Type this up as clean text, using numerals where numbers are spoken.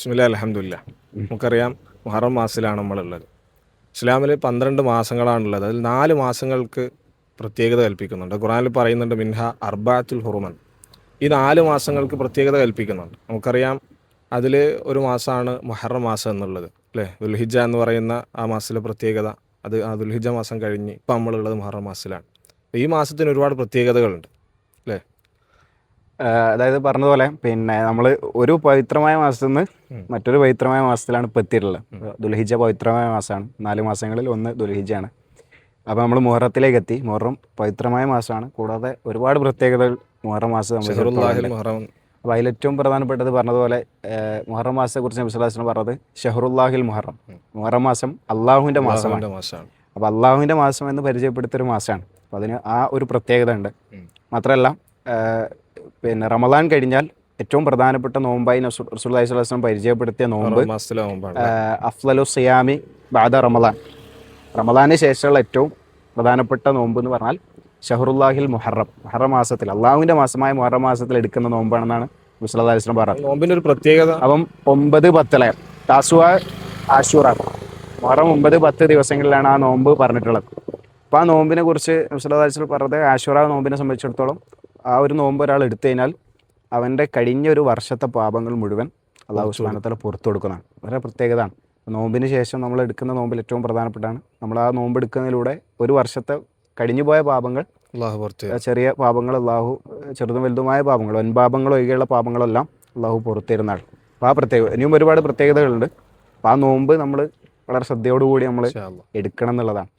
ബിസ്മില്ലാ അൽഹംദുലില്ലാ. നമുക്കറിയാം മുഹറം മാസത്തിലാണ് നമ്മളുള്ളത്. ഇസ്ലാമിൽ 12 മാസങ്ങളാണുള്ളത്. അതിൽ 4 മാസങ്ങൾക്ക് പ്രത്യേകത കൽപ്പിക്കുന്നുണ്ട്. ഖുർആനിൽ പറയുന്നുണ്ട് മിൻഹ അർബഅത്തുൽ ഹുറുമൻ. ഈ 4 മാസങ്ങൾക്ക് പ്രത്യേകത കൽപ്പിക്കുന്നുണ്ട്. നമുക്കറിയാം അതിൽ ഒരു മാസമാണ് മുഹറം മാസം എന്നുള്ളത്, അല്ലേ? ദുൽഹിജ്ജ എന്ന് പറയുന്ന ആ മാസത്തിലെ പ്രത്യേകത, അത് ആ ദുൽഹിജ്ജ മാസം കഴിഞ്ഞ് ഇപ്പം നമ്മളുള്ളത് മുഹറം മാസത്തിലാണ്. ഈ മാസത്തിന് ഒരുപാട് പ്രത്യേകതകളുണ്ട്, അല്ലേ? അതായത് പറഞ്ഞതുപോലെ പിന്നെ നമ്മൾ ഒരു പവിത്രമായ മാസത്തിൽ നിന്ന് മറ്റൊരു പവിത്രമായ മാസത്തിലാണ് ഇപ്പോൾ എത്തിയിട്ടുള്ളത്. ദുൽഹിജ്ജ പവിത്രമായ മാസമാണ്. 4 മാസങ്ങളിൽ ഒന്ന് ദുൽഹിജ്ജയാണ്. അപ്പോൾ നമ്മൾ മുഹറത്തിലേക്ക് എത്തി. മുഹറം പവിത്രമായ മാസമാണ്. കൂടാതെ ഒരുപാട് പ്രത്യേകതകൾ മുഹറം മാസം ഷഹറുല്ലാഹിൽ സംബന്ധിച്ചിടത്തോളം. മുഹറം. അപ്പോൾ അതിലേറ്റവും പ്രധാനപ്പെട്ടത് പറഞ്ഞതുപോലെ മുഹറം മാസത്തെക്കുറിച്ച് നബി സ്വല്ലല്ലാഹു അലൈഹി വസല്ലം പറഞ്ഞത് ഷഹറുല്ലാഹിൽ മുഹറം. മുഹറം മാസം അള്ളാഹുവിൻ്റെ മാസമാണ്. മാസമാണ്. അപ്പോൾ അള്ളാഹുവിൻ്റെ മാസം എന്ന് പരിചയപ്പെടുത്തിയൊരു മാസമാണ്. അപ്പോൾ അതിന് ആ ഒരു പ്രത്യേകത ഉണ്ട്. മാത്രമല്ല പിന്നെ റമദാൻ കഴിഞ്ഞാൽ ഏറ്റവും പ്രധാനപ്പെട്ട നോമ്പായി റസൂലുള്ളാഹി സ്വല്ലല്ലാഹു അലൈഹി വസല്ലം പരിചയപ്പെടുത്തിയ നോമ്പ് മാസത്തിലെ നോമ്പാണ്. അഫ്ളലു സിയാമി ബഅദ റമദാൻ. റമദാന് ശേഷമുള്ള ഏറ്റവും പ്രധാനപ്പെട്ട നോമ്പ് എന്ന് പറഞ്ഞാൽ ഷഹറുല്ലാഹിൽ മുഹറം. മുഹറം മാസത്തിൽ അള്ളാഹുവിൻ്റെ മാസമായ മുഹറം മാസത്തിൽ എടുക്കുന്ന നോമ്പാണെന്നാണ് നബി സ്വല്ലല്ലാഹു അലൈഹി വസല്ലം പറഞ്ഞത്. നോമ്പിൻ്റെ ഒരു പ്രത്യേകത അപ്പം 9, 10 താസുവ, ആശൂറ, മുഹറം 9, 10 ദിവസങ്ങളിലാണ് ആ നോമ്പ് പറഞ്ഞിട്ടുള്ളത്. അപ്പോൾ ആ നോമ്പിനെ കുറിച്ച് നബി സ്വല്ലല്ലാഹു അലൈഹി വസല്ലം പറഞ്ഞത് ആശൂറ നോമ്പിനെ സംബന്ധിച്ചിടത്തോളം ആ ഒരു നോമ്പ് ഒരാൾ എടുത്തു കഴിഞ്ഞാൽ അവൻ്റെ കഴിഞ്ഞ ഒരു വർഷത്തെ പാപങ്ങൾ മുഴുവൻ അള്ളാഹു സുബ്ഹാനഹു വ തആല പുറത്തു കൊടുക്കുന്നതാണ്. വളരെ പ്രത്യേകതയാണ്. നോമ്പിന് ശേഷം നമ്മൾ എടുക്കുന്ന നോമ്പിൽ ഏറ്റവും പ്രധാനപ്പെട്ടാണ്. നമ്മൾ ആ നോമ്പ് എടുക്കുന്നതിലൂടെ ഒരു വർഷത്തെ കഴിഞ്ഞുപോയ പാപങ്ങൾ, ചെറിയ പാപങ്ങൾ അള്ളാഹു, ചെറുതും വലുതുമായ പാപങ്ങൾ, വൻപാപങ്ങൾ ഒഴികെയുള്ള പാപങ്ങളെല്ലാം അള്ളാഹു പുറത്തിരുന്നാണ്. അപ്പോൾ ആ പ്രത്യേകത ഇനിയും ഒരുപാട് പ്രത്യേകതകളുണ്ട്. അപ്പോൾ ആ നോമ്പ് നമ്മൾ വളരെ ശ്രദ്ധയോടുകൂടി നമ്മൾ എടുക്കണം എന്നുള്ളതാണ്.